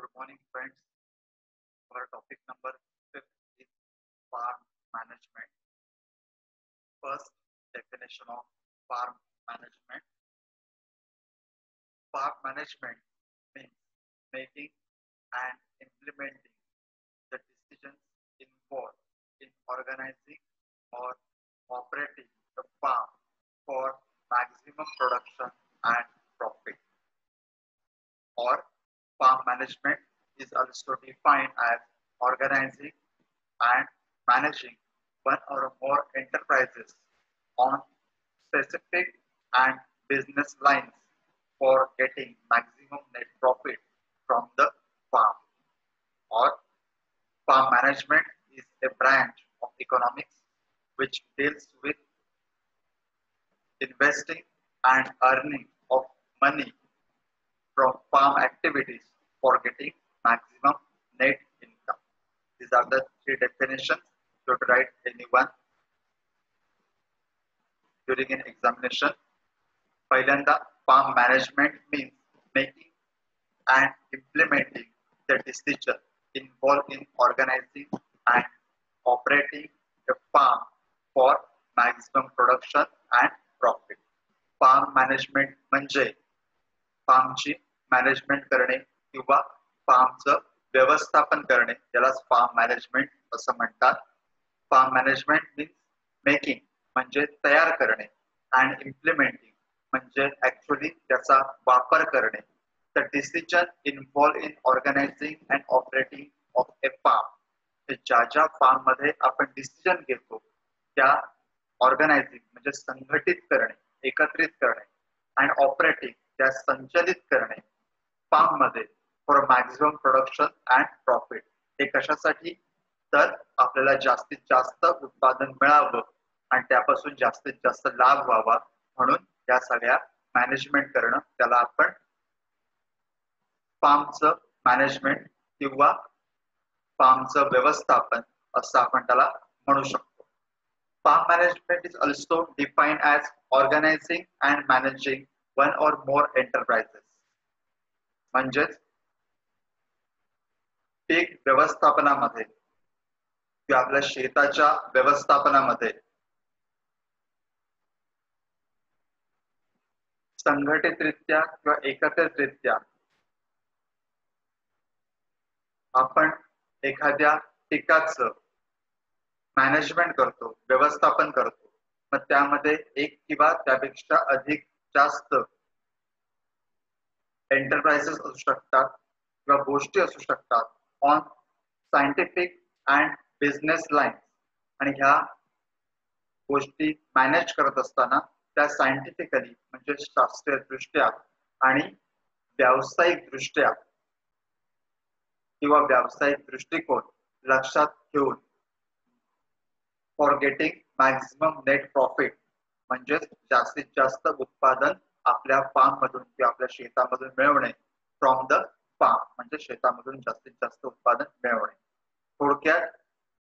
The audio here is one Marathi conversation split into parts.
Good morning, friends. Our topic number 5 is farm management. First, definition of farm management. Farm management means making and implementing the decisions involved in organizing or operating the farm for maximum production and profit. Or farm management is also defined as organizing and managing one or more enterprises on specific and business lines for getting maximum net profit from the farm. Or farm management is a branch of economics which deals with investing and earning of money from farm activities for getting maximum net income. These are the three definitions you should write anyone during an examination. पहिल्यांदा farm management means making and implementing the decision involved in organizing and operating a farm for maximum production and profit. Farm management म्हणजे फार्मची मॅनेजमेंट करणे किंवा फार्मचं व्यवस्थापन करणे, ज्याला फार्म मॅनेजमेंट असं म्हणतात. फार्म मॅनेजमेंट मीन्स मेकिंग म्हणजे तयार करणे अँड इम्प्लिमेंटिंग म्हणजे ऍक्च्युअली त्याचा वापर करणे. The decision involve in organising and operating of a farm. ज्या ज्या फार्म मध्ये आपण डिसिजन घेतो त्या ऑर्गनायझिंग म्हणजे संघटित करणे, एकत्रित करणे अँड ऑपरेटिंग त्या संचालित करणे फार्म मध्ये for maximum production and profit. हे कशासाठी? तर आपल्याला जास्तीत जास्त उत्पादन मिळावं आणि त्यापासून जास्तीत जास्त लाभ व्हावा, म्हणून या सगळ्या मॅनेजमेंट करणं त्याला आपण फार्मचं मॅनेजमेंट किंवा फार्मचं व्यवस्थापन असं आपण त्याला म्हणू शकतो. Farm management is also defined as organizing and managing one or more enterprises. म्हणजेच पीक व्यवस्थापनामध्ये किंवा आपल्या शेताच्या व्यवस्थापनामध्ये संघटितरित्या किंवा एकत्रितरित्या आपण एखाद्या पिकाचं मॅनेजमेंट करतो, व्यवस्थापन करतो. मग त्यामध्ये एक किंवा त्यापेक्षा अधिक जास्त एंटरप्राइजेस असू शकतात किंवा गोष्टी असू शकतात on scientific and business line. आणि ह्या गोष्टी मॅनेज करत असताना त्या सायंटिफिकली म्हणजे शास्त्रीय दृष्ट्या आणि व्यावसायिक दृष्ट्या किंवा व्यावसायिक दृष्टिकोन लक्षात घेऊन for getting maximum net profit म्हणजे जास्तीत जास्त उत्पादन आपल्या फार्म मधून किंवा आपल्या शेतामधून मिळवणे. फ्रॉम द फार्म म्हणजे शेतामधून जास्तीत जास्त उत्पादन मिळवणे. थोडक्यात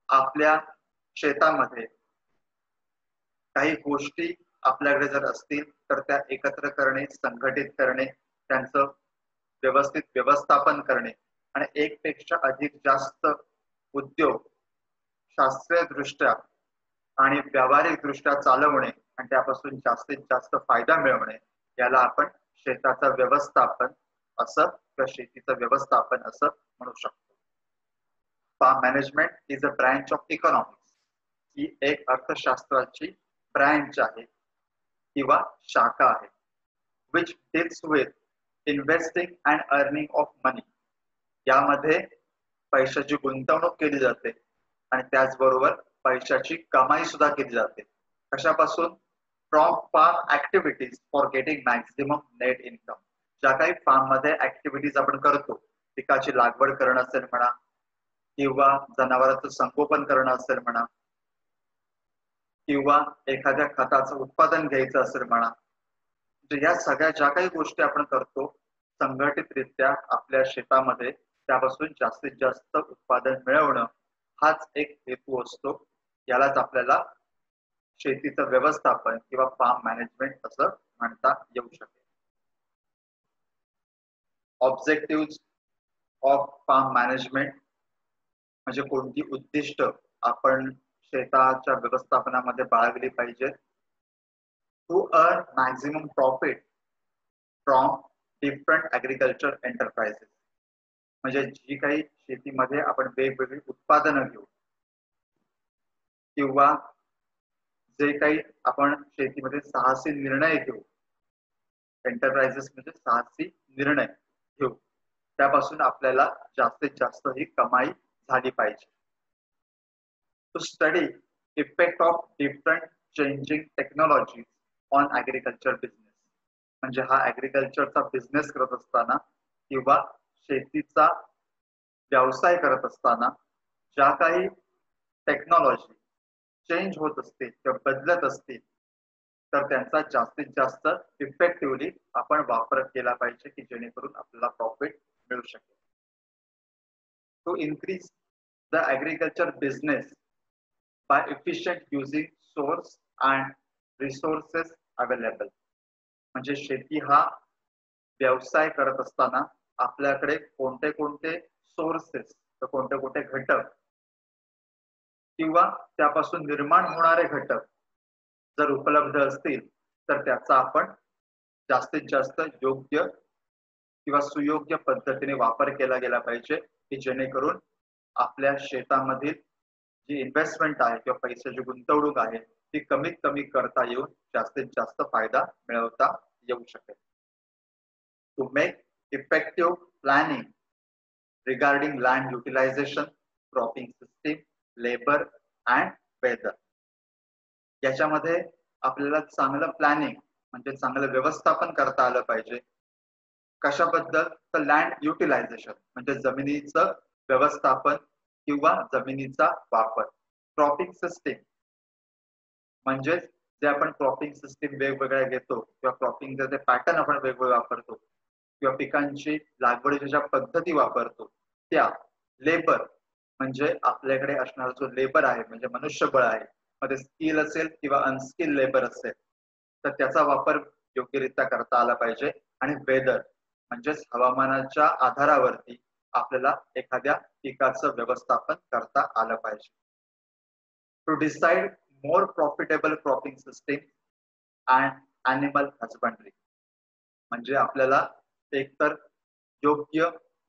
आपल्या शेतामध्ये काही गोष्टी आपल्याकडे जर असतील तर त्या एकत्र करणे, संघटित करणे, त्यांचं व्यवस्थित व्यवस्थापन करणे आणि एकपेक्षा अधिक जास्त उद्योग शास्त्रीय दृष्ट्या आणि व्यावहारिक दृष्ट्या चालवणे आणि त्यापासून जास्तीत जास्त फायदा मिळवणे याला आपण शेताचं व्यवस्थापन असं किंवा शेतीचं व्यवस्थापन असं म्हणू शकतो. Farm management is a branch of economics. ही एक अर्थशास्त्राची ब्रँच आहे किंवा शाखा आहे. Which deals with investing and earning of money. यामध्ये पैशाची गुंतवणूक केली जाते आणि त्याचबरोबर पैशाची कमाई सुद्धा केली जाते. कशापासून? From farm activities for getting maximum net income. ज्या काही फार्म मध्ये ऍक्टिव्हिटीज आपण करतो, पिकाची लागवड करणं असेल म्हणा किंवा जनावरांचं संगोपन करणं असेल म्हणा किंवा एखाद्या खताचं उत्पादन घ्यायचं असेल म्हणा, या सगळ्या ज्या काही गोष्टी आपण करतो संघटितरित्या आपल्या शेतामध्ये त्यापासून जास्तीत जास्त उत्पादन मिळवणं हाच एक हेतू असतो. यालाच आपल्याला शेतीचं व्यवस्थापन किंवा फार्म मॅनेजमेंट असं म्हणता येऊ शकेल. ऑब्जेक्टिव्ह ऑफ फार्म मॅनेजमेंट म्हणजे कोणती उद्दिष्ट आपण शेताच्या व्यवस्थापनामध्ये बाळगली पाहिजे. To earn maximum profit from different agriculture enterprises म्हणजे जी काही शेतीमध्ये आपण वेगवेगळी उत्पादनं घेऊ किंवा जे काही आपण शेतीमध्ये साहसी निर्णय घेऊ, एंटरप्राइजेस म्हणजे साहसी निर्णय घेऊ, त्यापासून आपल्याला जास्तीत जास्त ही कमाई झाली पाहिजे. To study effect of different changing technology on agriculture business म्हणजे हा ॲग्रिकल्चरचा बिझनेस करत असताना किंवा शेतीचा व्यवसाय करत असताना ज्या काही टेक्नॉलॉजी चेंज होत असतील किंवा बदलत असतील तर त्यांचा जास्तीत जास्त इफेक्टिव्हली आपण वापर केला पाहिजे की जेणेकरून आपल्याला प्रॉफिट मिळू शकेल. To increase the agriculture business by efficient using source and resources available म्हणजे शेती हा व्यवसाय करत असताना आपल्याकडे कोणते कोणते सोर्सेस कोणते कोणते घटक किंवा त्यापासून निर्माण होणारे घटक जर उपलब्ध असतील तर त्याचा आपण जास्तीत जास्त योग्य किंवा सुयोग्य पद्धतीने वापर केला गेला पाहिजे की जेणेकरून आपल्या शेतामधील जी इन्व्हेस्टमेंट आहे किंवा पैशाची गुंतवणूक आहे ती कमीत कमी करता येऊन जास्तीत जास्त फायदा मिळवता येऊ शकेल. To make effective planning regarding land utilisation, cropping system, labour and weather याच्यामध्ये आपल्याला चांगलं प्लॅनिंग म्हणजे चांगलं व्यवस्थापन करता आलं पाहिजे. कशाबद्दल? तर लँड युटिलायझेशन म्हणजे जमिनीचं व्यवस्थापन किंवा जमिनीचा वापर. क्रॉपिंग सिस्टीम म्हणजे जे आपण क्रॉपिंग सिस्टीम वेगवेगळ्या घेतो किंवा क्रॉपिंगचे पॅटर्न आपण वेगवेगळे वापरतो किंवा पिकांची लागवडीच्या ज्या पद्धती वापरतो त्या. लेबर म्हणजे आपल्याकडे असणारा जो लेबर आहे म्हणजे मनुष्यबळ आहे मध्ये स्किल असेल किंवा अनस्किल लेबर असेल तर त्याचा वापर योग्यरित्या करता आला पाहिजे. आणि वेदर म्हणजेच हवामानाच्या आधारावरती आपल्याला एखाद्या पिकाचं व्यवस्थापन करता आलं पाहिजे. To decide more profitable cropping system and animal husbandry म्हणजे आपल्याला एकतर योग्य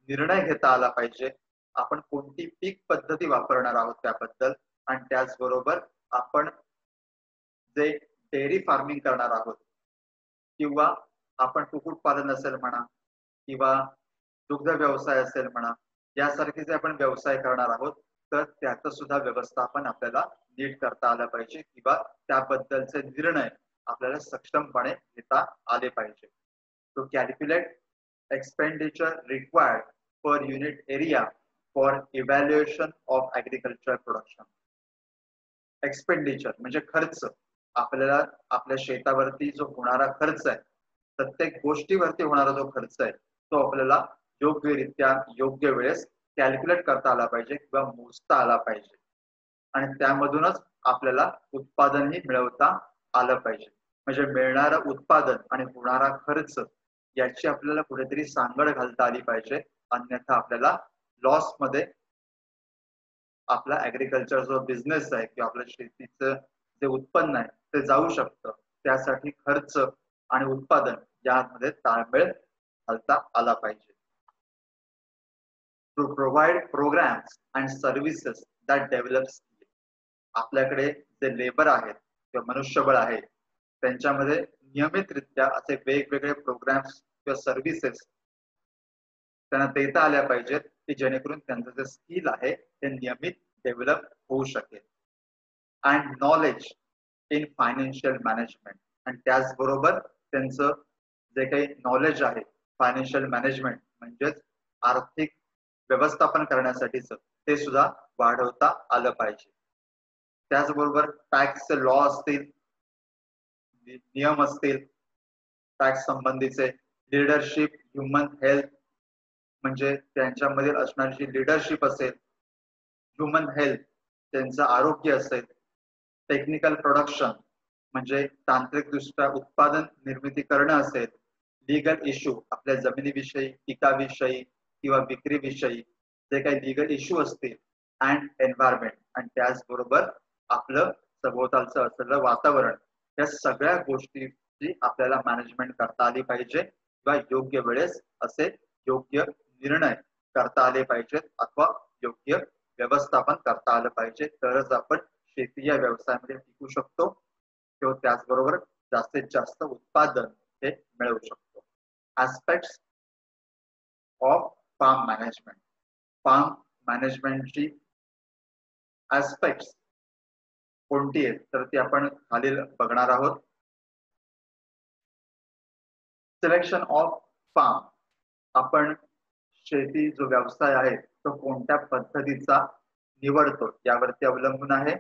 निर्णय घेता आला पाहिजे आपण कोणती पीक पद्धती वापरणार आहोत त्याबद्दल आणि त्याचबरोबर आपण जे डेअरी फार्मिंग करणार आहोत किंवा आपण कुक्कुटपालन असेल म्हणा किंवा दुग्ध व्यवसाय असेल म्हणा यासारखे जे आपण व्यवसाय करणार आहोत तर त्याचं सुद्धा व्यवस्थापन आपल्याला नीट करता आलं पाहिजे किंवा त्याबद्दलचे निर्णय आपल्याला सक्षमपणे घेता आले पाहिजे. To calculate expenditure required per unit area for evaluation of agriculture production. Expenditure म्हणजे खर्च आपल्याला आपल्या शेतावरती जो होणारा खर्च आहे प्रत्येक गोष्टीवरती होणारा जो खर्च आहे तो आपल्याला योग्यरित्या योग्य वेळेस कॅल्क्युलेट करता आला पाहिजे किंवा मोजता आला पाहिजे आणि त्यामधूनच आपल्याला उत्पादनही मिळवता आलं पाहिजे. म्हणजे मिळणारं उत्पादन आणि होणारा खर्च याची आपल्याला कुठेतरी सांगड घालता आली पाहिजे अन्यथा आपल्याला लॉस मध्ये आपला ॲग्रिकल्चर जो बिझनेस आहे किंवा आपल्या शेतीचं जे उत्पन्न आहे ते जाऊ शकतं. त्यासाठी खर्च आणि उत्पादन यामध्ये ताळमेळ घालता आला पाहिजे. To provide programmes and services that develop skill आपल्याकडे जे लेबर आहेत किंवा मनुष्यबळ आहे त्यांच्यामध्ये नियमितरित्या असे वेगवेगळे प्रोग्राम्स किंवा सर्व्हिसेस त्यांना देता आल्या पाहिजेत की जेणेकरून त्यांचं जे स्किल आहे ते नियमित डेव्हलप होऊ शकेल. And knowledge in financial management आणि त्याचबरोबर त्यांचं जे काही नॉलेज आहे फायनान्शियल मॅनेजमेंट म्हणजेच आर्थिक व्यवस्थापन करण्यासाठीच ते सुद्धा वाढवता आलं पाहिजे. त्याचबरोबर टॅक्सचे लॉ असतील नियम असतील टॅक्स संबंधीचे लीडरशिप ह्युमन हेल्थ म्हणजे त्यांच्यामध्ये असणारी जी लीडरशिप असेल ह्युमन हेल्थ त्यांचं आरोग्य असेल टेक्निकल प्रोडक्शन म्हणजे तांत्रिकदृष्ट्या उत्पादन निर्मिती करणं असेल लीगल इश्यू आपल्या जमिनीविषयी पिकाविषयी किंवा विक्रीविषयी जे काही लिगल इश्यू असतील अँड एन्व्हायरमेंट आणि त्याचबरोबर आपलं सभोवतालचं असलेलं वातावरण, या सगळ्या गोष्टीची आपल्याला मॅनेजमेंट करता आली पाहिजे किंवा योग्य वेळेस असे योग्य निर्णय करता आले पाहिजेत अथवा योग्य व्यवस्थापन करता आलं पाहिजे, तरच आपण शेती या व्यवसायामध्ये टिकू शकतो किंवा त्याचबरोबर जास्तीत जास्त उत्पादन हे मिळवू शकतो. Aspects of farm management. Farm मॅनेजमेंटची ऍस्पेक्ट्स कोणती आहेत तर ती आपण खालील बघणार आहोत. Selection of farm. आपण शेती जो व्यवसाय आहे तो कोणत्या पद्धतीचा निवडतो यावरती अवलंबून आहे.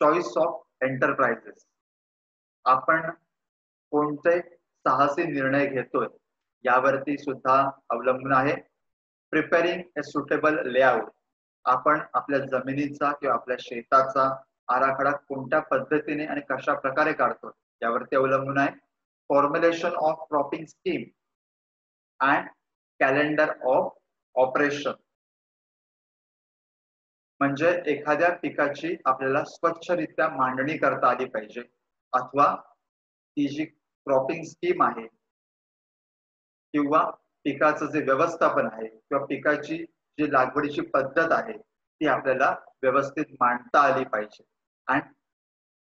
Choice of enterprises. आपण कोणते साहसी निर्णय घेतोय यावरती सुद्धा अवलंबून आहे. Preparing a suitable layout. आपण आपल्या जमिनीचा किंवा आपल्या शेताचा आराखडा कोणत्या पद्धतीने आणि कशा प्रकारे काढतो यावरती अवलंबून आहे. Formulation of cropping scheme and calendar of operation. म्हणजे एखाद्या पिकाची आपल्याला स्वच्छरित्या मांडणी करता आली पाहिजे अथवा ती जी क्रॉपिंग स्कीम आहे किंवा पिकाचं जे व्यवस्थापन आहे किंवा पिकाची जी लागवडीची पद्धत आहे ती आपल्याला व्यवस्थित मांडता आली पाहिजे. And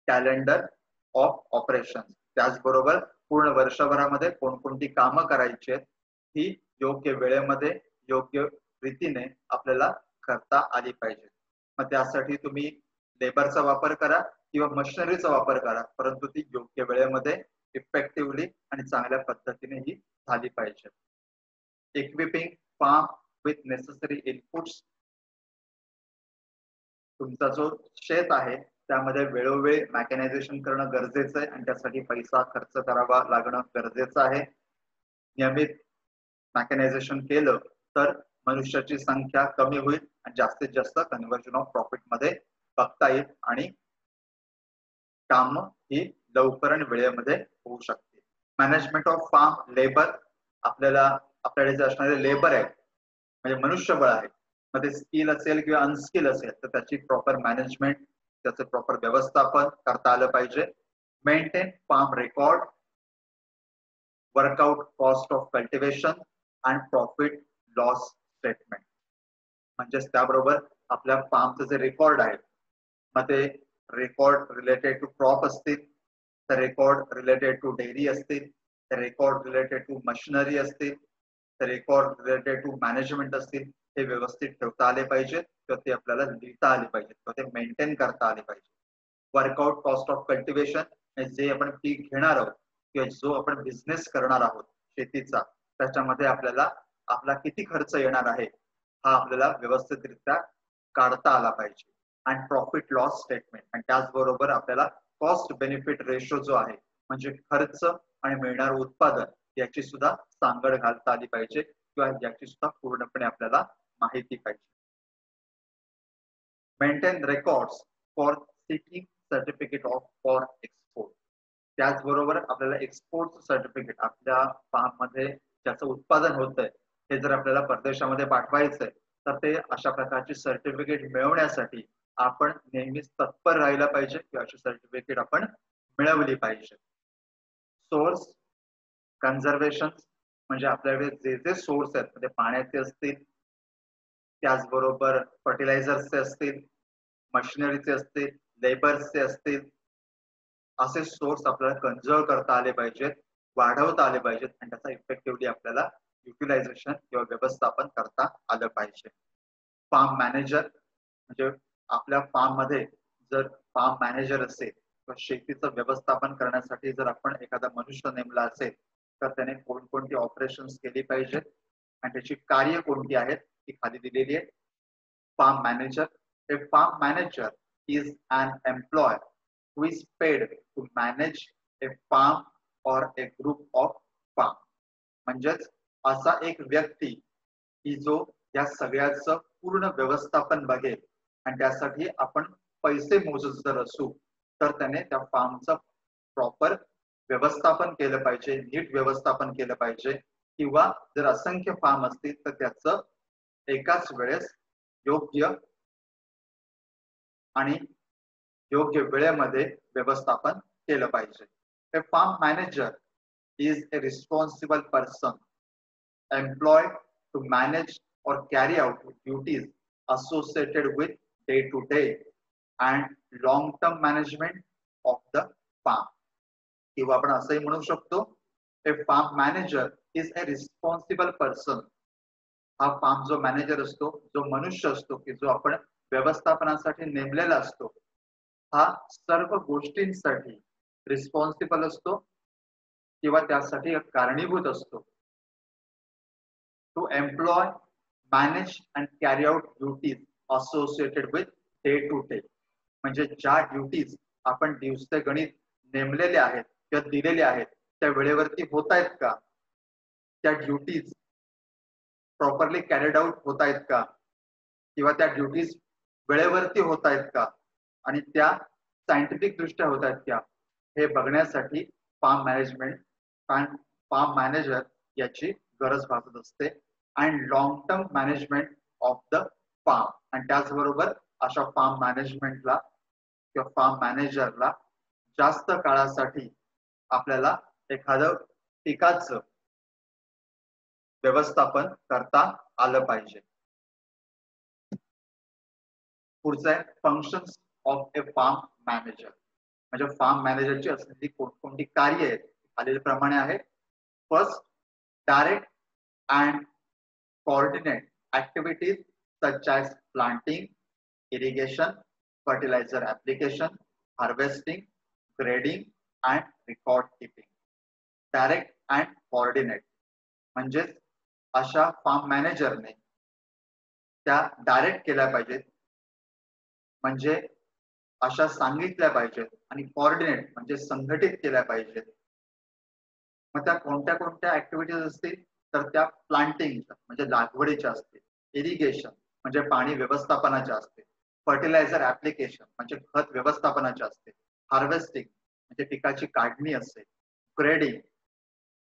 calendar of operation. त्याचबरोबर पूर्ण वर्षभरामध्ये कोणकोणती कामं करायची आहेत ही योग्य वेळेमध्ये योग्य रीतीने आपल्याला करता आली पाहिजे. मग त्यासाठी तुम्ही लेबरचा वापर करा किंवा मशिनरीचा वापर करा, परंतु ती योग्य वेळेमध्ये इफेक्टिव्हली आणि चांगल्या पद्धतीने ही झाली पाहिजे. Equipping farm with necessary inputs. तुमचा जो शेत आहे त्यामध्ये वेळोवेळी मॅकॅनायझेशन करणं गरजेचं आहे आणि त्यासाठी पैसा खर्च करावा लागणं गरजेचं आहे. नियमित मॅकॅनायझेशन केलं तर मनुष्याची संख्या कमी होईल आणि जास्तीत जास्त कन्व्हर्जन ऑफ प्रॉफिट मध्ये बघता येईल आणि काम ही लवकर आणि वेळेमध्ये होऊ शकते. Management of farm labour. आपल्याकडे जे असणारे लेबर आहे म्हणजे मनुष्यबळ आहे, मग ते स्किल असेल किंवा अनस्किल असेल तर त्याची प्रॉपर मॅनेजमेंट, त्याचं प्रॉपर व्यवस्थापन करता आलं पाहिजे. Maintain farm record, workout cost of cultivation and profit loss statement. म्हणजेच त्याबरोबर आपल्या फार्मचं जे रेकॉर्ड आहे मग ते रेकॉर्ड रिलेटेड टू क्रॉप असतील, तर रेकॉर्ड रिलेटेड टू डेअरी असतील, तर रेकॉर्ड रिलेटेड टू मशिनरी असतील, तर रेकॉर्ड रिलेटेड टू मॅनेजमेंट असतील, हे व्यवस्थित ठेवता आले पाहिजेत किंवा ते आपल्याला लिहिता आले पाहिजेत किंवा ते मेंटेन करता आले पाहिजे. Workout cost of cultivation. जे आपण पीक घेणार आहोत किंवा जो आपण बिझनेस करणार आहोत शेतीचा त्याच्यामध्ये आपल्याला आपला किती खर्च येणार आहे हा आपल्याला व्यवस्थितरित्या काढता आला पाहिजे. आणि प्रॉफिट लॉस स्टेटमेंट. आणि त्याचबरोबर आपल्याला कॉस्ट बेनिफिट रेशो जो आहे म्हणजे खर्च आणि मिळणारं उत्पादन याची सुद्धा सांगड घालता आली पाहिजे किंवा याची सुद्धा पूर्णपणे आपल्याला माहिती पाहिजे. Maintain records for seeking certificate of for export. त्याचबरोबर आपल्याला एक्सपोर्ट सर्टिफिकेट आपल्या फार्म मध्ये ज्याचं उत्पादन होतंय हे जर आपल्याला परदेशामध्ये पाठवायचंय तर ते अशा प्रकारची सर्टिफिकेट मिळवण्यासाठी आपण नेहमीच तत्पर राहायला पाहिजे किंवा अशी सर्टिफिकेट आपण मिळवली पाहिजे. Source conservation. म्हणजे आपल्याकडे जे जे सोर्स आहेत म्हणजे पाण्याचे असतील, त्याचबरोबर फर्टिलायझर्सचे असतील, मशिनरीचे असतील, लेबर्सचे असतील, असे सोर्स आपल्याला कन्झर्व करता आले पाहिजेत, वाढवता आले पाहिजेत आणि त्याचा इफेक्टिव्हली आपल्याला युटिलायझेशन किंवा व्यवस्थापन करता आलं पाहिजे. Farm manager. म्हणजे आपल्या फार्म मध्ये जर फार्म मॅनेजर असेल तर शेतीचं व्यवस्थापन करण्यासाठी जर आपण एखादा मनुष्य नेमला असेल तर त्याने कोणकोणती ऑपरेशन्स केली पाहिजेत आणि त्याची कार्य कोणती आहेत ती खाली दिलेली आहे. Farm manager. A farm manager is an employee who is paid to manage a farm or a group of farm. म्हणजेच असा एक व्यक्ती की जो या सगळ्याचं पूर्ण व्यवस्थापन बघेल आणि त्यासाठी आपण पैसे मोजत जर असू तर त्याने त्या फार्मचं प्रॉपर व्यवस्थापन केलं पाहिजे, नीट व्यवस्थापन केलं पाहिजे किंवा जर असंख्य फार्म असतील तर त्याचं एकाच वेळेस योग्य आणि योग्य वेळेमध्ये व्यवस्थापन केलं पाहिजे. A farm manager is a responsible person employed to manage or carry out duties associated with day-to-day and long-term management of the farm. किंवा आपण असंही म्हणू शकतो, a farm manager is a responsible person. हा फार्म जो मॅनेजर असतो, जो मनुष्य असतो की जो आपण व्यवस्थापनासाठी नेमलेला असतो, हा सर्व गोष्टींसाठी रिस्पॉन्सिबल असतो किंवा त्यासाठी कारणीभूत असतो. To employ, manage and carry out duties associated with day to day, म्हणजे ज्या ड्युटीज आपण दिवसेगणित नेमलेले आहेत किंवा दिलेले आहेत त्या वेळेवरती होत आहेत का, त्या ड्युटीज प्रॉपरली कॅरीड आउट होत आहेत का, किंवा त्या ड्युटीज वेळेवरती होत आहेत का आणि त्या सायंटिफिक दृष्ट्या होत आहेत का, हे बघण्यासाठी फार्म मॅनेजमेंट फार्म मॅनेजर याची गरज भासत असते. And long term management of the farm, आणि त्याचबरोबर अशा फार्म मॅनेजमेंटला किंवा फार्म मॅनेजरला जास्त काळासाठी आपल्याला एखादं पिकाचं व्यवस्थापन करता आलं पाहिजे. पुढचं आहे functions of a farm manager, म्हणजे फार्म मॅनेजरची असलेली कोणकोणती कार्य आहेत खालीलप्रमाणे आहेत. First, direct and coordinate activities such as planting, irrigation, fertiliser application, harvesting, grading and record keeping. Direct and coordinate म्हणजे अशा फार्म मॅनेजरने त्या डायरेक्ट केल्या पाहिजेत, म्हणजे अशा सांगितल्या पाहिजेत, आणि कोऑर्डिनेट म्हणजे संघटित केल्या पाहिजेत. मग त्या कोणत्या कोणत्या ऍक्टिव्हिटीज असतील तर त्या प्लांटिंग म्हणजे लागवडीच्या असतील, इरिगेशन म्हणजे पाणी व्यवस्थापनाच्या असतील, फर्टिलायझर ऍप्लिकेशन म्हणजे खत व्यवस्थापनाच्या असतील, हार्वेस्टिंग म्हणजे पिकाची काढणी असेल, ग्रेडिंग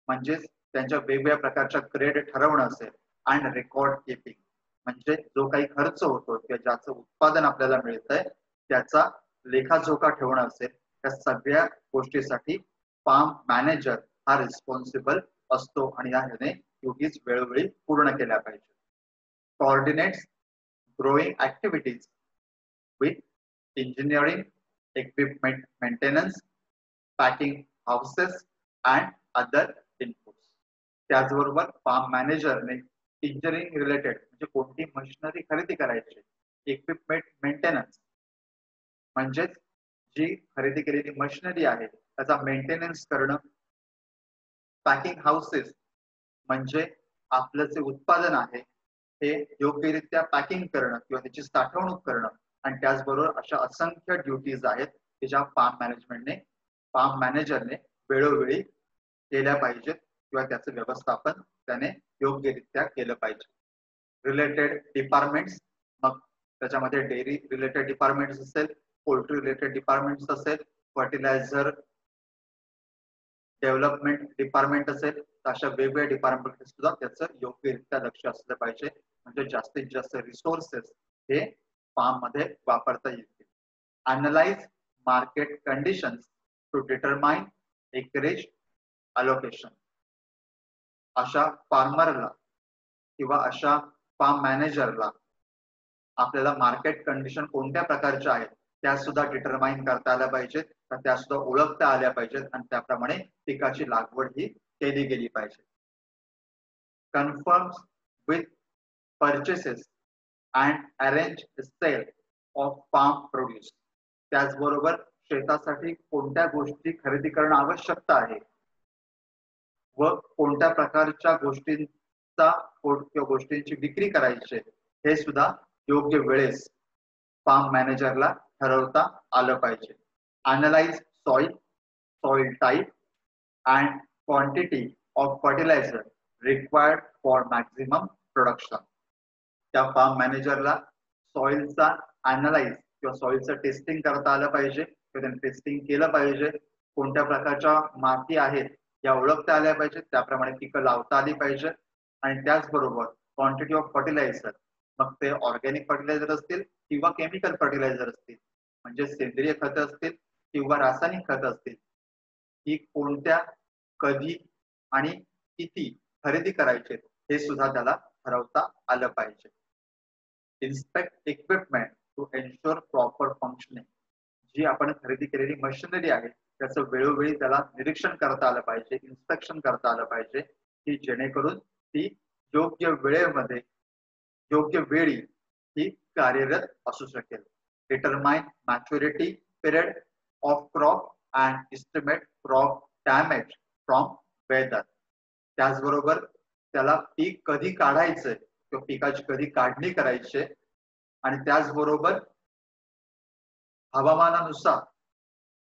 म्हणजे त्यांच्या वेगवेगळ्या प्रकारच्या ग्रेड ठरवणं असेल, आणि रेकॉर्ड कीपिंग म्हणजे जो काही खर्च होतो किंवा ज्याचं उत्पादन आपल्याला मिळतंय त्याचा लेखाजोखा ठेवणं असेल. त्या सगळ्या गोष्टीसाठी फार्म मॅनेजर हा रिस्पॉन्सिबल असतो आणि याने ड्युटीज वेळोवेळी पूर्ण केल्या पाहिजे. Coordinates growing activities with engineering, equipment maintenance, packing houses and other inputs. त्याचबरोबर फार्म मॅनेजरने इंजिनिअरिंग रिलेटेड म्हणजे कोणती मशिनरी खरेदी करायची, इक्विपमेंट मेंटेनन्स म्हणजेच जी खरेदी केलेली मशिनरी आहे त्याचा मेंटेनन्स करणं, पॅकिंग हाऊसेस म्हणजे आपलं जे उत्पादन आहे हे योग्यरित्या पॅकिंग करणं किंवा त्याची साठवणूक करणं, आणि त्याचबरोबर अशा असंख्य ड्युटीज आहेत की ज्या फार्म मॅनेजरने वेळोवेळी केल्या पाहिजेत किंवा त्याचं व्यवस्थापन त्याने योग्यरित्या केलं पाहिजे. रिलेटेड डिपार्टमेंट्स, मग त्याच्यामध्ये डेअरी रिलेटेड डिपार्टमेंट्स असेल, पोल्ट्री रिलेटेड डिपार्टमेंट्स असेल, फर्टिलायझर डेव्हलपमेंट डिपार्टमेंट असेल, अशा वेगवेगळ्या डिपार्टमेंट सुद्धा त्याचं योग्यरित्या लक्ष असलं पाहिजे, म्हणजे जास्तीत जास्त रिसोर्सेस हे फार्म मध्ये वापरता येतील. Analyse market conditions to determine acreage allocation. अशा फार्मरला किंवा अशा फार्म मॅनेजरला आपल्याला मार्केट कंडिशन कोणत्या प्रकारच्या आहेत त्या सुद्धा डिटरमाइन करता आल्या पाहिजेत, त्या सुद्धा ओळखता आल्या पाहिजेत, आणि त्याप्रमाणे पिकाची लागवड ही केली गेली पाहिजे. Confirm with purchases and arrange sale of farm produce. त्याचबरोबर शेतासाठी कोणत्या गोष्टी खरेदी करणं आवश्यकता आहे व कोणत्या प्रकारच्या गोष्टींचा किंवा गोष्टींची विक्री करायची हे सुद्धा योग्य वेळेस फार्म मॅनेजरला ठरवता आलं पाहिजे. Analyse soil type and quantity of fertiliser required for maximum production. त्या फार्म मॅनेजरला सॉइलचा अनालाइज किंवा सॉइलचं टेस्टिंग करता आलं पाहिजे किंवा त्यांनी टेस्टिंग केलं पाहिजे. कोणत्या प्रकारच्या माती आहेत या ओळखता आल्या पाहिजेत, त्याप्रमाणे पिकं लावता आली पाहिजे आणि त्याचबरोबर क्वांटिटी ऑफ फर्टिलायझर, मग ते ऑर्गॅनिक फर्टिलायझर असतील किंवा केमिकल फर्टिलायझर असतील, म्हणजे सेंद्रिय खतं असतील किंवा रासायनिक खतं असतील, ही कोणत्या, कधी आणि किती खरेदी करायचे हे सुद्धा त्याला ठरवता आलं पाहिजे. Inspect equipment to ensure proper functioning. जी आपण खरेदी केलेली मशिनरी आहे त्याचं वेळोवेळी त्याला निरीक्षण करता आलं पाहिजे, इन्स्पेक्शन करता आलं पाहिजे, की जेणेकरून ती योग्य वेळेमध्ये योग्य वेळी ही कार्यरत असू शकेल. Determine maturity period of crop and estimate crop damage from weather. त्याचबरोबर त्याला पीक कधी काढायचंय किंवा पिकाची कधी काढणी करायची आणि त्याचबरोबर हवामानानुसार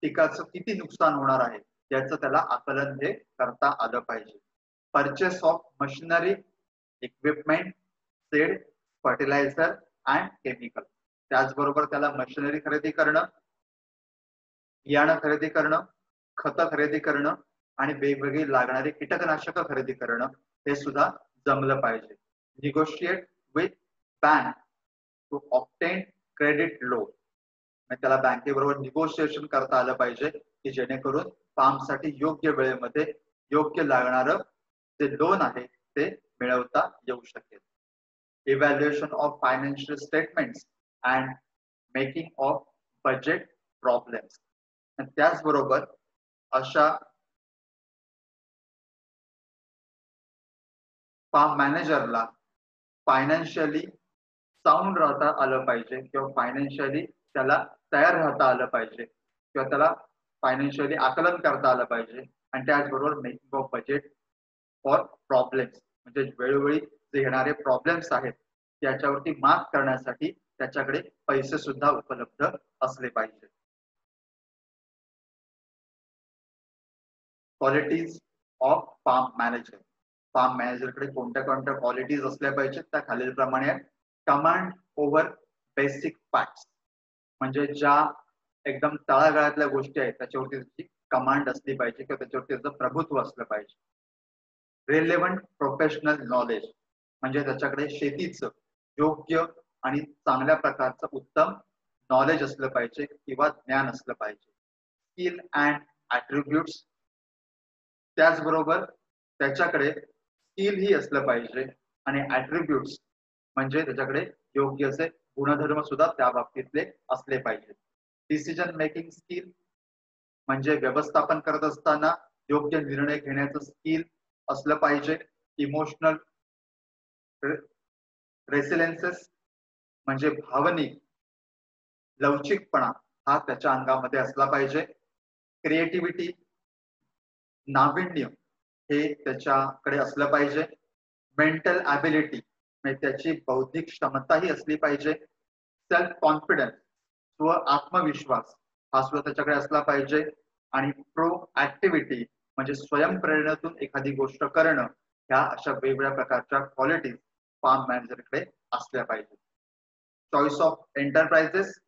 पिकाचं किती नुकसान होणार आहे याचं त्याला आकलन हे करता आलं पाहिजे. Purchase of machinery, equipment, seed, fertiliser and chemical. त्याचबरोबर त्याला मशिनरी खरेदी करणं, बियाणं खरेदी करणं, खतं खरेदी करणं आणि वेगवेगळी लागणारी कीटकनाशक खरेदी करणं हे सुद्धा जमलं पाहिजे. Negotiate with bank to obtain credit loan. त्याला बँकेबरोबर निगोशिएशन करता आलं पाहिजे की जेणेकरून फार्मसाठी योग्य वेळेमध्ये योग्य लागणारं जे लोन आहे ते मिळवता येऊ शकेल. Evaluation of financial statements and making of budget problems. त्याचबरोबर अशा फार्म मॅनेजरला फायनान्शियली साऊंड राहता आलं पाहिजे किंवा फायनान्शियली त्याला तयार राहता आलं पाहिजे किंवा त्याला फायनान्शियली आकलन करता आलं पाहिजे आणि त्याचबरोबर making of budget for problems, म्हणजे वेळोवेळी जे येणारे प्रॉब्लेम्स आहेत त्याच्यावरती मात करण्यासाठी त्याच्याकडे पैसे सुद्धा उपलब्ध असले पाहिजे. Qualities of farm manager. Farm मॅनेजरकडे कोणत्या कोणत्या क्वालिटीज असल्या पाहिजेत त्या खालीलप्रमाणे आहेत. कमांड ओव्हर बेसिक फॅक्ट्स, म्हणजे ज्या एकदम तळागाळातल्या गोष्टी आहेत त्याच्यावरती त्याची कमांड असली पाहिजे किंवा त्याच्यावरती त्याचं प्रभुत्व असलं पाहिजे. रिलेव्हंट प्रोफेशनल नॉलेज, म्हणजे त्याच्याकडे शेतीचं योग्य आणि चांगल्या प्रकारचं उत्तम नॉलेज असलं पाहिजे किंवा ज्ञान असलं पाहिजे. स्किल अँड ॲट्रिब्यूट्स, त्याचबरोबर त्याच्याकडे स्किल ही असलं पाहिजे आणि ॲट्रिब्यूट्स म्हणजे त्याच्याकडे योग्य असे गुणधर्म सुद्धा त्या बाबतीतले असले पाहिजे. डिसिजन मेकिंग स्किल, म्हणजे व्यवस्थापन करत असताना योग्य निर्णय घेण्याचं स्किल असलं पाहिजे. इमोशनल रेसिलेन्सेस, म्हणजे भावनिक लवचिकपणा हा त्याच्या अंगामध्ये असला पाहिजे. क्रिएटिव्हिटी, नाविन्य हे त्याच्याकडे असलं पाहिजे. मेंटल ॲबिलिटी, म्हणजे त्याची बौद्धिक क्षमता ही असली पाहिजे. सेल्फ कॉन्फिडन्स, स्व आत्मविश्वास हा सुद्धा त्याच्याकडे असला पाहिजे. आणि प्रो ऍक्टिव्हिटी, म्हणजे स्वयंप्रेरणेतून एखादी गोष्ट करणं, ह्या अशा वेगवेगळ्या प्रकारच्या क्वालिटीज फार्म मॅनेजरकडे असल्या पाहिजे. Choice of enterprises.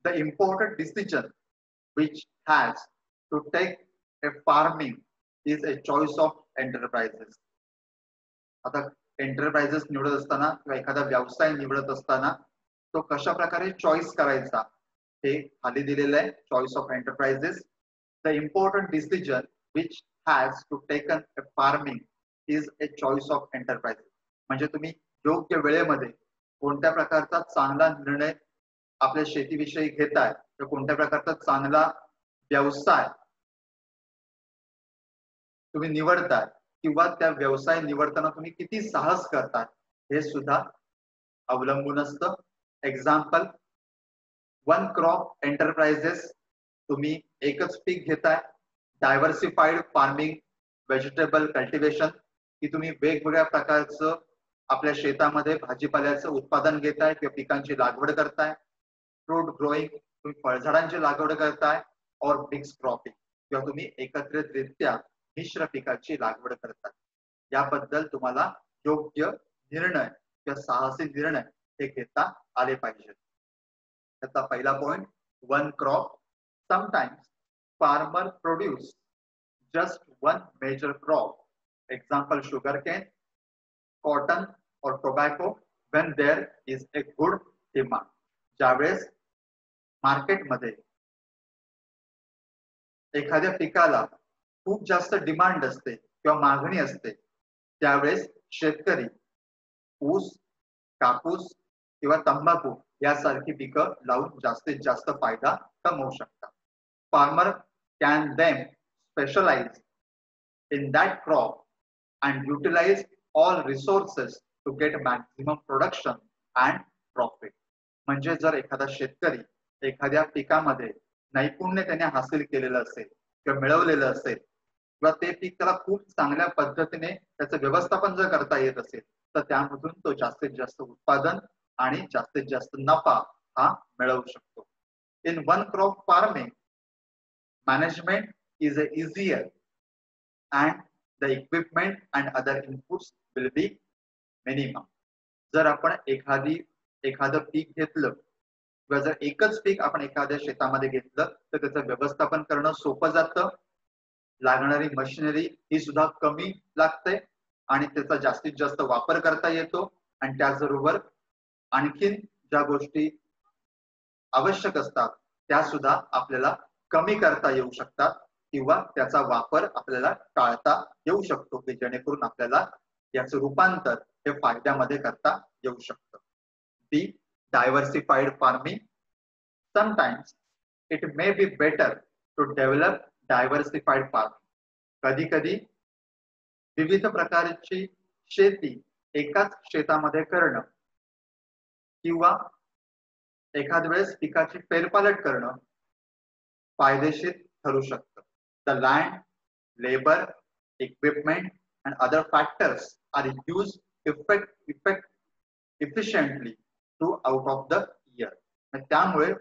The important decision which has to take a farming is a choice of enterprises. आता एंटरप्राइजेस निवडत असताना किंवा एखादा व्यवसाय निवडत असताना तो कशा प्रकारे चॉईस करायचा हे खाली दिलेलं आहे. Choice of enterprises. The important decision which has to taken a farming is a choice of enterprises, म्हणजे तुम्ही योग्य वेळेमध्ये कोणत्या प्रकारचा चांगला निर्णय आपल्या शेतीविषयी घेताय तर कोणत्या प्रकारचा चांगला व्यवसाय तुम्ही निवडताय किंवा त्या व्यवसाय निवडताना तुम्ही किती साहस करताय हे सुद्धा अवलंबून असतं. एक्झाम्पल, वन क्रॉप एंटरप्राइजेस, तुम्ही एकच पीक घेताय. डायव्हर्सिफाईड फार्मिंग, व्हेजिटेबल कल्टिवेशन, की तुम्ही वेगवेगळ्या प्रकारचं आपल्या शेतामध्ये भाजीपाल्याचं उत्पादन घेताय किंवा पिकांची लागवड करताय. फ्रूट ग्रोईंग, तुम्ही फळझाडांची लागवड करताय. और मिक्स क्रॉपिंग, किंवा तुम्ही एकत्रितरित्या मिश्र पिकाची लागवड करताय. याबद्दल तुम्हाला योग्य निर्णय किंवा साहसी निर्णय हे घेता आले पाहिजे. त्याचा पहिला point, one crop. Sometimes farmer produce just one major crop, example sugarcane, cotton or tobacco, when there is a good demand. ज्यावेळेस मार्केटमध्ये एखाद्या पिकाला खूप जास्त डिमांड असते किंवा मागणी असते, त्यावेळेस शेतकरी ऊस, कापूस किंवा तंबाखू यासारखी पिकं लावून जास्तीत जास्त फायदा कमवू शकतात. Farmer can them specialise in that crop and utilize all resources to get maximum production and profit. म्हणजे जर एखादा शेतकरी एखाद्या पिकामध्ये नैपुण्य त्याने हासिल केलेलं असेल किंवा मिळवलेलं असेल किंवा ते पीक त्याला खूप चांगल्या पद्धतीने त्याचं व्यवस्थापन जर करता येत असेल, तर त्यामधून तो जास्तीत जास्त उत्पादन आणि जास्तीत जास्त नफा हा मिळवू शकतो. In one crop farming management is easier and the equipment and other inputs will be minimum. जर आपण एखादं पीक घेतलं किंवा जर एकच पीक आपण एखाद्या शेतामध्ये घेतलं तर त्याचं व्यवस्थापन करणं सोपं जातं. लागणारी मशिनरी ही सुद्धा कमी लागते आणि त्याचा जास्तीत जास्त वापर करता येतो. आणि त्याचबरोबर आणखीन ज्या गोष्टी आवश्यक असतात त्या सुद्धा आपल्याला कमी करता येऊ शकतात किंवा त्याचा वापर आपल्याला टाळता येऊ शकतो, की जेणेकरून आपल्याला याचं रूपांतर हे फायद्यामध्ये करता येऊ शकतं. Be diversified farming. Sometimes it may be better to develop diversified farming. कधी कधी विविध प्रकारची शेती एकाच शेतामध्ये करणं किंवा एखाद्या वेळेस पिकाची फेरपालट करणं फायदेशीर ठरू शकतं. The land, labor, equipment and other factors are used efficiently throughout of the year. त्यामुळे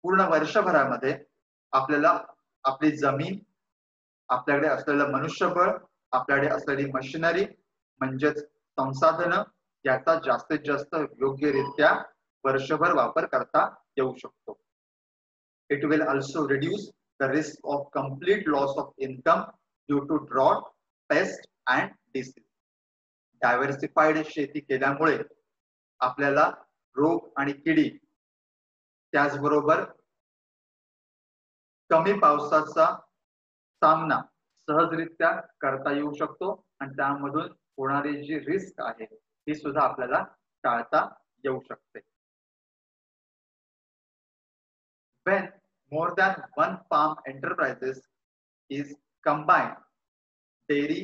पूर्ण वर्षभरामध्ये आपल्याला आपली जमीन, आपल्याकडे असलेलं मनुष्यबळ, आपल्याकडे असलेली मशिनरी म्हणजेच संसाधनं याचा जास्तीत जास्त योग्यरित्या वर्षभर वापर करता येऊ शकतो. It will also reduce the risk of complete loss of income due to drought, pest and disease. Diversified शेती केल्यामुळे आपल्याला रोग आणि किडी, त्याचबरोबर कमी पावसाचा सामना सहजरित्या करता येऊ शकतो आणि त्यामधून होणारी जी रिस्क आहे ही सुद्धा आपल्याला टाळता येऊ शकते. When more than one farm enterprises is combined, dairy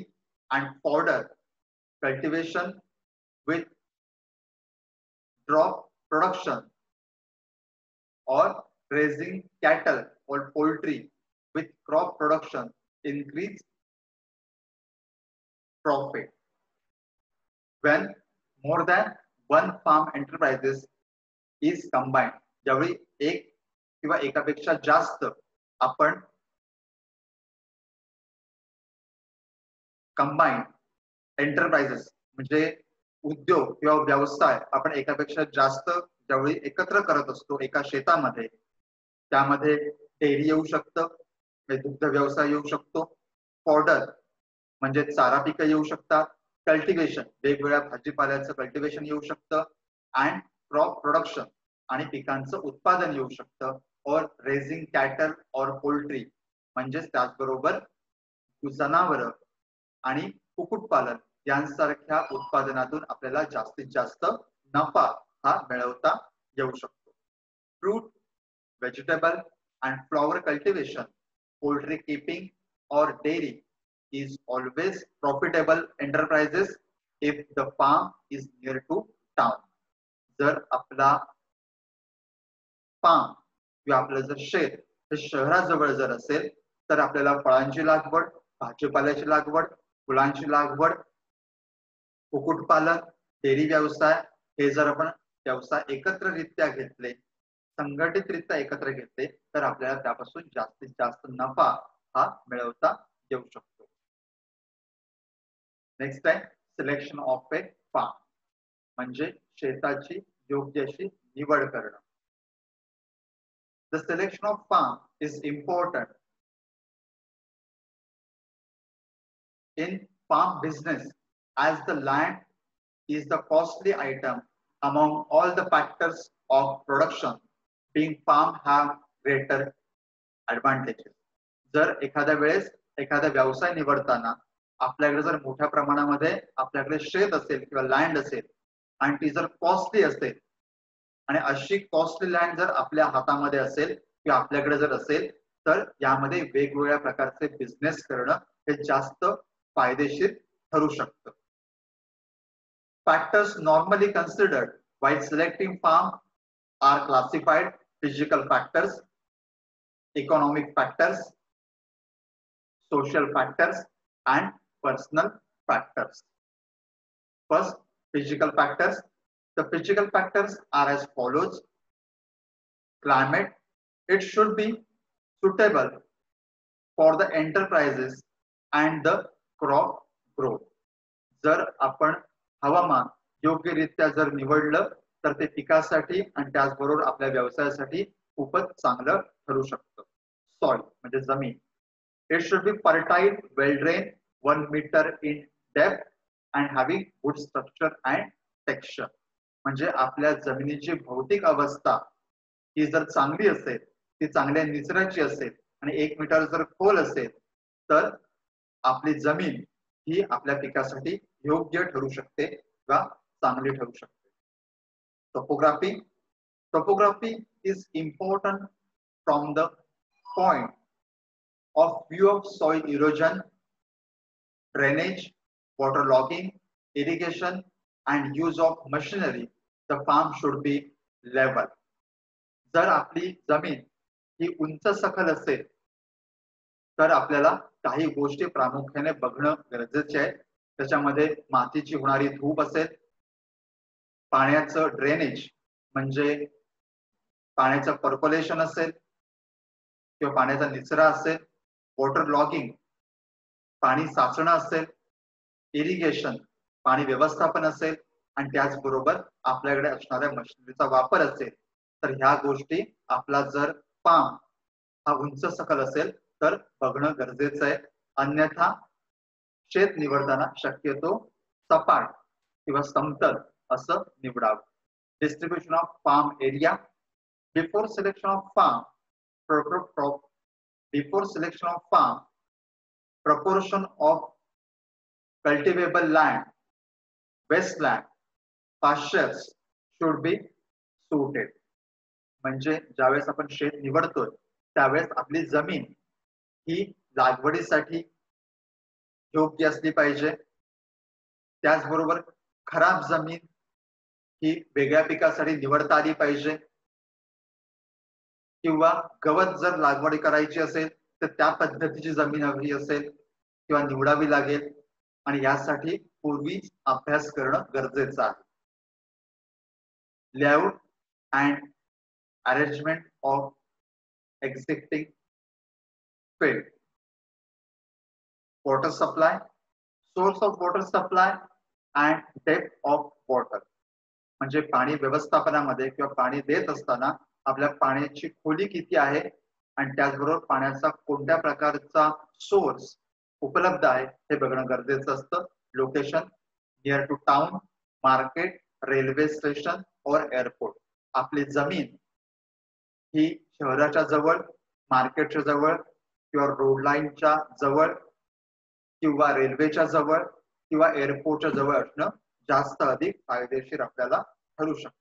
and fodder cultivation with crop production or raising cattle or poultry with crop production increase profit. When more than one farm enterprises is combined, ज्यावेळी एक किंवा एकापेक्षा जास्त आपण कंबाईंड एंटरप्राइजेस म्हणजे उद्योग किंवा व्यवसाय आपण एकापेक्षा जास्त ज्यावेळी एकत्र करत असतो एका शेतामध्ये, त्यामध्ये डेअरी येऊ शकतं, दुग्ध व्यवसाय येऊ शकतो, फॉडर म्हणजे चारा पिकं येऊ शकतात, कल्टिवेशन वेगवेगळ्या भाजीपाल्याचं कल्टिवेशन येऊ शकतं, अँड क्रॉप प्रोडक्शन आणि पिकांचं उत्पादन येऊ शकतं, और रेझिंग कॅटल और पोल्ट्री म्हणजेच त्याचबरोबर जनावरं आणि कुक्कुटपालन यांसारख्या उत्पादनातून आपल्याला जास्तीत जास्त नफा हा मिळवता येऊ शकतो. Fruit, vegetable and flower cultivation, poultry keeping और dairy is always profitable enterprises if the farm is near to town. जर आपला फार्म किंवा आपलं जर शेत हे शहराजवळ जर असेल तर आपल्याला फळांची लागवड, भाजीपाल्याची लागवड, फुलांची लागवड, कुक्कुटपालन, डेअरी व्यवसाय हे जर आपण व्यवसाय एकत्ररित्या घेतले, संघटितरित्या एकत्र घेतले तर आपल्याला त्यापासून जास्तीत जास्त नफा हा मिळवता येऊ शकतो. नेक्स्ट आहे सिलेक्शन ऑफ ए फार्म म्हणजे शेताची योग्य अशी निवड करणं. The selection of farm is important in farm business, as the land is the costly item among all the factors of production, being farm have greater advantages. जर एखाद्या वेळेस एखादा व्यवसाय निवडताना आपल्याकडे जर मोठ्या प्रमाणामध्ये आपल्याकडे शेत असेल किंवा लँड असेल आणि ती जर कॉस्टली असेल आणि अशी कॉस्टली लँड जर आपल्या हातामध्ये असेल किंवा आपल्याकडे जर असेल तर यामध्ये वेगवेगळ्या प्रकारचे बिझनेस करणं हे जास्त फायदेशीर ठरू शकतं. Factors normally considered while selecting farm are classified: physical factors, economic factors, social factors, and personal factors. First, physical factors. The physical factors are as follows: climate. It should be suitable for the enterprises and the crop growth. जर आपण हवामान योग्यरित्या जर निवडलं तर ते पिकासाठी आणि त्याचबरोबर आपल्या व्यवसायासाठी खूपच चांगलं ठरू शकतं. सॉइल म्हणजे जमीन. It should be fertile, well drain, 1 metre in depth and having good structure and texture. म्हणजे आपल्या जमिनीची भौतिक अवस्था ही जर चांगली असेल, ती चांगल्या निचराची असेल आणि 1 मीटर जर खोल असेल तर आपली जमीन ही आपल्या पिकासाठी योग्य ठरू शकते किंवा चांगली ठरू शकते. Topography. Topography is important from the point of view of soil erosion, drainage, water logging, irrigation, and use of machinery. The farm should be level. जर आपली जमीन ही उंच सखल असेल तर आपल्याला काही गोष्टी प्रामुख्याने बघणं गरजेचे आहे. त्याच्यामध्ये मातीची होणारी धूप असेल, पाण्याचं ड्रेनेज म्हणजे पाण्याचं पर्कोलेशन असेल किंवा पाण्याचा निचरा असेल, वॉटर लॉगिंग पाणी साचणं असेल, इरिगेशन पाणी व्यवस्थापन असेल आणि त्याचबरोबर आपल्याकडे असणाऱ्या मशिनरीचा वापर असेल. तर ह्या गोष्टी आपला जर फार्म हा उंच सकल असेल तर बघणं गरजेचं आहे. अन्यथा शेत निवडताना शक्यतो सपाट किंवा समतल असं निवडावं. Distribution of farm area. Before selection of farm proportion of cultivable land, wasteland, pastures should be suited. म्हणजे ज्यावेळेस आपण शेत निवडतोय त्यावेळेस आपली जमीन ही लागवडीसाठी योग्य असली पाहिजे. त्याचबरोबर खराब जमीन ही वेगळ्या पिकासाठी निवडता आली पाहिजे. किंवा गवत जर लागवड करायची असेल तर त्या पद्धतीची जमीन हवी असेल किंवा निवडावी लागेल आणि यासाठी पूर्वीच अभ्यास करणं गरजेचं आहे. Layout and arrangement of existing field. Water supply, source of water supply and depth of water. म्हणजे पाणी व्यवस्थापनामध्ये किंवा पाणी देत असताना आपल्या पाण्याची खोली किती आहे आणि त्याचबरोबर पाण्याचा कोणत्या प्रकारचा सोर्स उपलब्ध आहे हे बघणं गरजेचं असतं. Location near to town, market, railway station और एअरपोर्ट. आपली जमीन ही शहराच्या जवळ, मार्केटच्या जवळ किंवा रोड लाईनच्या जवळ किंवा रेल्वेच्या जवळ किंवा एअरपोर्टच्या जवळ असणं जास्त अधिक फायदेशीर आपल्याला ठरू शकतं.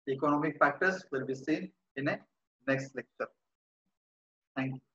Economic factors will be seen in a next lecture. Thank you.